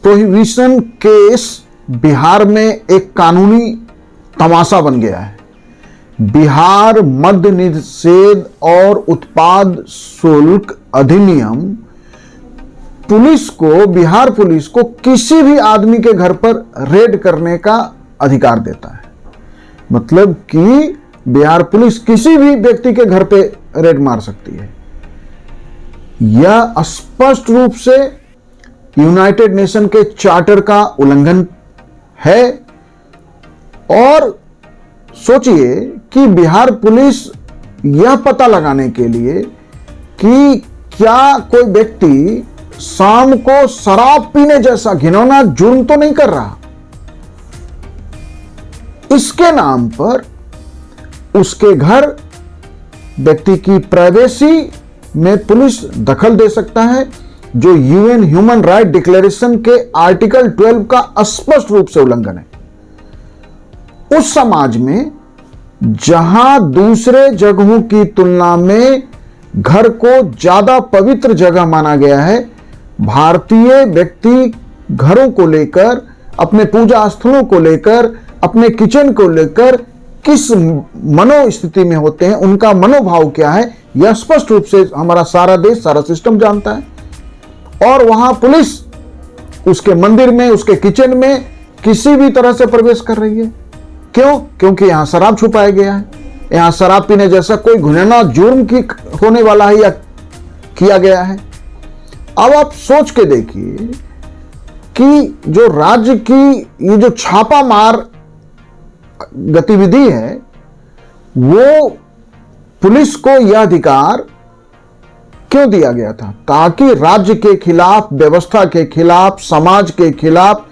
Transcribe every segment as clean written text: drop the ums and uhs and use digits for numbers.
Prohibition case Bihar में एक कानूनी तमाशा बन गया है। बिहार मद्य निषेध और उत्पाद शुल्क अधिनियम बिहार पुलिस को किसी भी आदमी के घर पर रेड करने का अधिकार देता है। मतलब कि बिहार पुलिस किसी भी व्यक्ति के घर पे रेड मार सकती है। यह स्पष्ट रूप से यूनाइटेड नेशन के चार्टर का उल्लंघन है। और सोचिए कि बिहार पुलिस यह पता लगाने के लिए कि क्या कोई व्यक्ति शाम को शराब पीने जैसा घिनौना जुर्म तो नहीं कर रहा, इसके नाम पर उसके घर व्यक्ति की प्राइवेसी में पुलिस दखल दे सकता है, जो यूएन ह्यूमन राइट डिक्लेरेशन के आर्टिकल 12 का स्पष्ट रूप से उल्लंघन है। उस समाज में जहां दूसरे जगहों की तुलना में घर को ज्यादा पवित्र जगह माना गया है, भारतीय व्यक्ति घरों को लेकर, अपने पूजा स्थलों को लेकर, अपने किचन को लेकर किस मनोस्थिति में होते हैं, उनका मनोभाव क्या है, यह स्पष्ट रूप से हमारा सारा देश, सारा सिस्टम जानता है। और वहां पुलिस उसके मंदिर में, उसके किचन में किसी भी तरह से प्रवेश कर रही है। क्यों? क्योंकि यहां शराब छुपाया गया है, यहां शराब पीने जैसा कोई घिनौना जुर्म की होने वाला है या किया गया है। अब आप सोच के देखिए कि जो राज्य की ये जो छापा मार गतिविधि है, वो पुलिस को यह अधिकार क्यों दिया गया था? ताकि राज्य के खिलाफ, व्यवस्था के खिलाफ, समाज के खिलाफ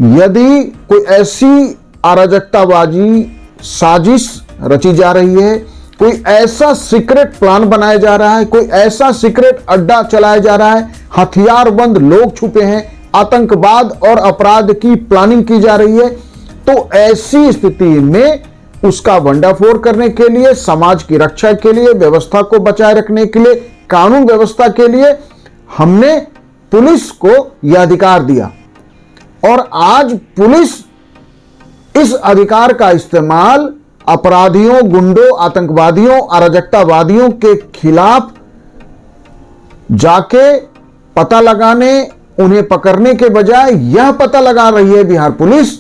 यदि कोई ऐसी अराजकताबाजी साजिश रची जा रही है, कोई ऐसा सीक्रेट प्लान बनाया जा रहा है, कोई ऐसा सीक्रेट अड्डा चलाया जा रहा है, हथियारबंद लोग छुपे हैं, आतंकवाद और अपराध की प्लानिंग की जा रही है, तो ऐसी स्थिति में उसका भंडाफोड़ करने के लिए, समाज की रक्षा के लिए, व्यवस्था को बचाए रखने के लिए, कानून व्यवस्था के लिए हमने पुलिस को यह अधिकार दिया। और आज पुलिस इस अधिकार का इस्तेमाल अपराधियों, गुंडों, आतंकवादियों, अराजकतावादियों के खिलाफ जाके पता लगाने, उन्हें पकड़ने के बजाय यह पता लगा रही है बिहार पुलिस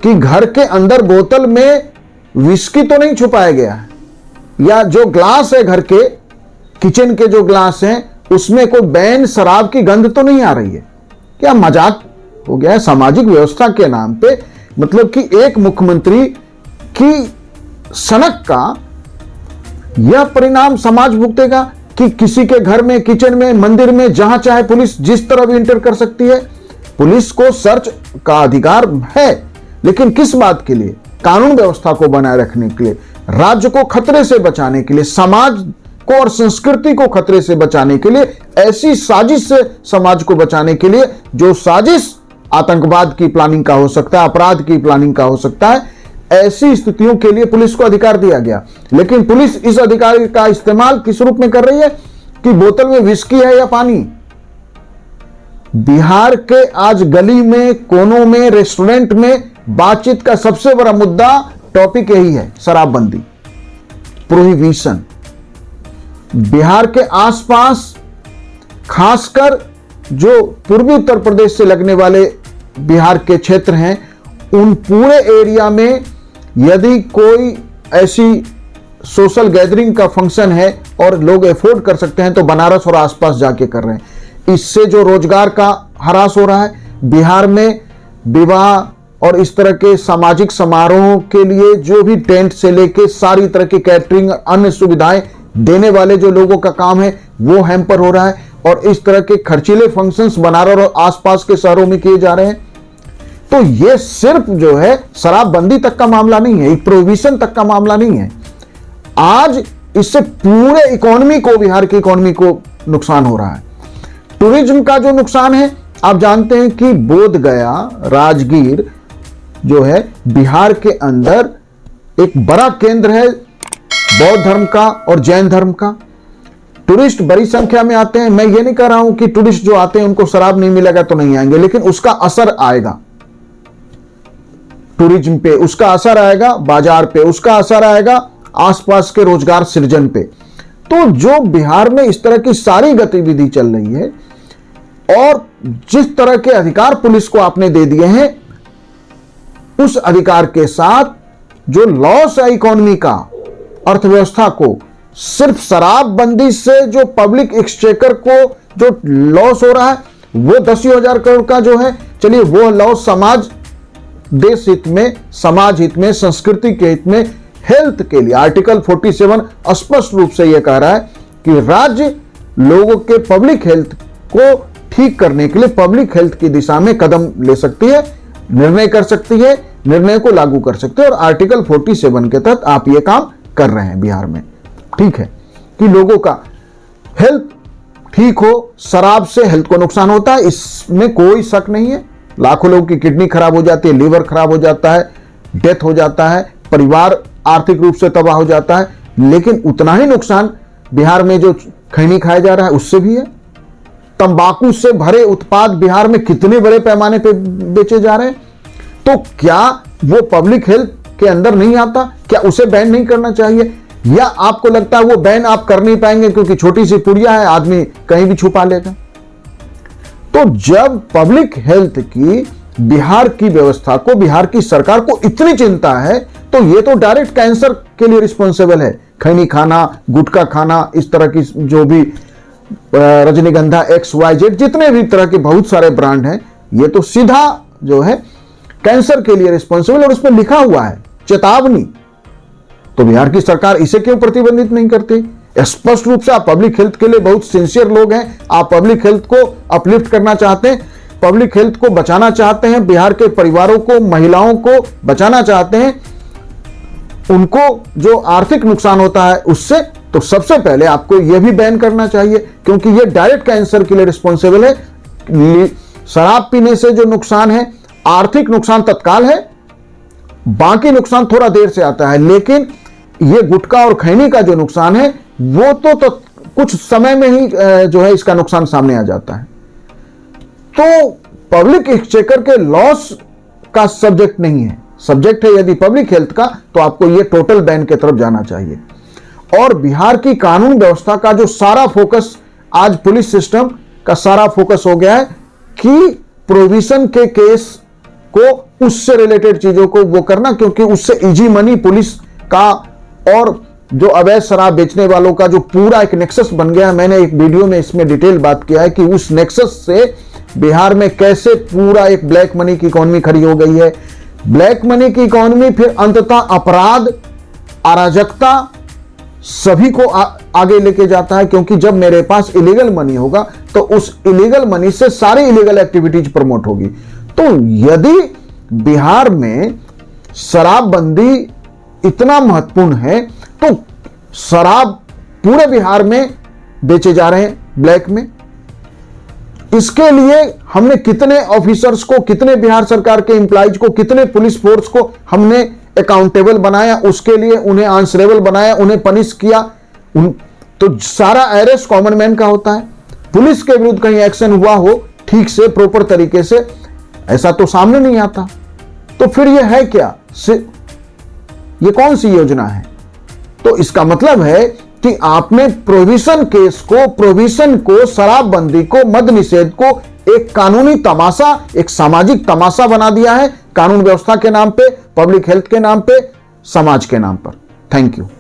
कि घर के अंदर बोतल में विस्की तो नहीं छुपाया गया है, या जो ग्लास है घर के किचन के जो ग्लास हैं उसमें कोई बैन शराब की गंध तो नहीं आ रही है। क्या मजाक हो गया है सामाजिक व्यवस्था के नाम पे? मतलब कि एक मुख्यमंत्री की सनक का यह परिणाम समाज भुगतेगा कि किसी के घर में, किचन में, मंदिर में, जहां चाहे पुलिस जिस तरह भी इंटर कर सकती है। पुलिस को सर्च का अधिकार है, लेकिन किस बात के लिए? कानून व्यवस्था को बनाए रखने के लिए, राज्य को खतरे से बचाने के लिए, समाज को और संस्कृति को खतरे से बचाने के लिए, ऐसी साजिश से समाज को बचाने के लिए जो साजिश आतंकवाद की प्लानिंग का हो सकता है, अपराध की प्लानिंग का हो सकता है, ऐसी स्थितियों के लिए पुलिस को अधिकार दिया गया। लेकिन पुलिस इस अधिकार का इस्तेमाल किस रूप में कर रही है कि बोतल में विस्की है या पानी। बिहार के आज गली में, कोनों में, रेस्टोरेंट में बातचीत का सबसे बड़ा मुद्दा, टॉपिक यही है, शराबबंदी, प्रोहिबिशन। बिहार के आसपास, खासकर जो पूर्वी उत्तर प्रदेश से लगने वाले बिहार के क्षेत्र हैं, उन पूरे एरिया में यदि कोई ऐसी सोशल गैदरिंग का फंक्शन है और लोग अफोर्ड कर सकते हैं तो बनारस और आसपास जाके कर रहे हैं। इससे जो रोजगार का ह्रास हो रहा है, बिहार में विवाह और इस तरह के सामाजिक समारोहों के लिए जो भी टेंट से लेके सारी तरह की कैटरिंग, अन्य सुविधाएं देने वाले जो लोगों का काम है वो हैम्पर हो रहा है। और इस तरह के खर्चीले फंक्शंस बनारस और आसपास के शहरों में किए जा रहे हैं। तो ये सिर्फ जो है शराबबंदी तक का मामला नहीं है, प्रोहिबिशन तक का मामला नहीं है। आज इससे पूरे इकोनॉमी को, बिहार की इकोनॉमी को नुकसान हो रहा है। टूरिज्म का जो नुकसान है, आप जानते हैं कि बोधगया, राजगीर जो है बिहार के अंदर एक बड़ा केंद्र है बौद्ध धर्म का और जैन धर्म का। टूरिस्ट बड़ी संख्या में आते हैं। मैं ये नहीं कह रहा हूं कि टूरिस्ट जो आते हैं उनको शराब नहीं मिलेगा तो नहीं आएंगे, लेकिन उसका असर आएगा टूरिज्म पे, उसका असर आएगा बाजार पे, उसका असर आएगा आसपास के रोजगार सृजन पे। तो जो बिहार में इस तरह की सारी गतिविधि चल रही है और जिस तरह के अधिकार पुलिस को आपने दे दिए हैं, उस अधिकार के साथ जो लॉस है इकोनॉमी का, अर्थव्यवस्था को, सिर्फ शराबबंदी से जो पब्लिक एक्सचेकर को जो लॉस हो रहा है वो 10,000 करोड़ का जो है, चलिए वो लॉस समाज, देश हित में, समाज हित में, संस्कृति के हित में, हेल्थ के लिए आर्टिकल 47 स्पष्ट रूप से यह कह रहा है कि राज्य लोगों के पब्लिक हेल्थ को ठीक करने के लिए पब्लिक हेल्थ की दिशा में कदम ले सकती है, निर्णय कर सकती है, निर्णय को लागू कर सकते हैं। और आर्टिकल 47 के तहत आप ये काम कर रहे हैं बिहार में। ठीक है कि लोगों का हेल्थ ठीक हो, शराब से हेल्थ को नुकसान होता है, इसमें कोई शक नहीं है। लाखों लोगों की किडनी खराब हो जाती है, लीवर खराब हो जाता है, डेथ हो जाता है, परिवार आर्थिक रूप से तबाह हो जाता है, लेकिन उतना ही नुकसान बिहार में जो खैनी खाया जा रहा है उससे भी है। तंबाकू से भरे उत्पाद बिहार में कितने बड़े पैमाने पे बेचे जा रहे हैं। तो क्या वो पब्लिक हेल्थ के अंदर नहीं आता? क्या उसे बैन नहीं करना चाहिए? या आपको लगता है वो बैन आप कर नहीं पाएंगे क्योंकि छोटी सी पुड़िया है, आदमी कहीं भी छुपा लेगा? तो जब पब्लिक हेल्थ की, बिहार की व्यवस्था को, बिहार की सरकार को इतनी चिंता है, तो ये तो डायरेक्ट कैंसर के लिए रिस्पॉन्सिबल है। खैनी खाना, गुटखा खाना, इस तरह की जो भी रजनीगंधा, XYZ, जितने भी तरह के बहुत सारे ब्रांड हैं, ये तो सीधा जो है कैंसर के लिए रिस्पॉन्सिबल, और उसमें लिखा हुआ है चेतावनी। तो बिहार की सरकार इसे क्यों प्रतिबंधित नहीं करती? स्पष्ट रूप से आप पब्लिक हेल्थ के लिए बहुत सिंसियर लोग हैं, आप पब्लिक हेल्थ को अपलिफ्ट करना चाहते हैं, पब्लिक हेल्थ को बचाना चाहते हैं, बिहार के परिवारों को, महिलाओं को बचाना चाहते हैं, उनको जो आर्थिक नुकसान होता है उससे। तो सबसे पहले आपको यह भी बैन करना चाहिए, क्योंकि यह डायरेक्ट कैंसर के लिए रिस्पॉन्सिबल है। शराब पीने से जो नुकसान है, आर्थिक नुकसान तत्काल है, बाकी नुकसान थोड़ा देर से आता है, लेकिन यह गुटखा और खैनी का जो नुकसान है वो तो कुछ समय में ही जो है इसका नुकसान सामने आ जाता है। तो पब्लिक एक्सचेकर के लॉस का सब्जेक्ट नहीं है, सब्जेक्ट है यदि पब्लिक हेल्थ का, तो आपको यह टोटल बैन की तरफ जाना चाहिए। और बिहार की कानून व्यवस्था का जो सारा फोकस, आज पुलिस सिस्टम का सारा फोकस हो गया है कि प्रोहिबिशन के केस को, उससे रिलेटेड चीजों को वो करना, क्योंकि उससे इजी मनी पुलिस का और जो अवैध शराब बेचने वालों का जो पूरा एक नेक्सस बन गया। मैंने एक वीडियो में इसमें डिटेल बात किया है कि उस नेक्सस से बिहार में कैसे पूरा एक ब्लैक मनी की इकोनॉमी खड़ी हो गई है। ब्लैक मनी की इकोनॉमी फिर अंततः अपराध, अराजकता सभी को आगे लेके जाता है, क्योंकि जब मेरे पास इलीगल मनी होगा तो उस इलीगल मनी से सारी इलीगल एक्टिविटीज प्रमोट होगी। तो यदि बिहार में शराबबंदी इतना महत्वपूर्ण है, तो शराब पूरे बिहार में बेचे जा रहे हैं ब्लैक में, इसके लिए हमने कितने ऑफिसर्स को, कितने बिहार सरकार के एम्प्लॉइज को, कितने पुलिस फोर्स को हमने अकाउंटेबल बनाया, उसके लिए उन्हें आंसरेबल बनाया, उन्हें पनिश किया। तो सारा अरेस्ट कॉमन मैन का होता है। पुलिस के विरुद्ध कहीं एक्शन हुआ हो ठीक से, प्रॉपर तरीके से, ऐसा तो सामने नहीं आता। तो फिर यह है क्या, ये कौन सी योजना है? तो इसका मतलब है कि आपने प्रोहिबिशन केस को, प्रोहिबिशन को, शराबबंदी को, मद्य निषेध को एक कानूनी तमाशा, एक सामाजिक तमाशा बना दिया है, कानून व्यवस्था के नाम पे, पब्लिक हेल्थ के नाम पे, समाज के नाम पर। Thank you.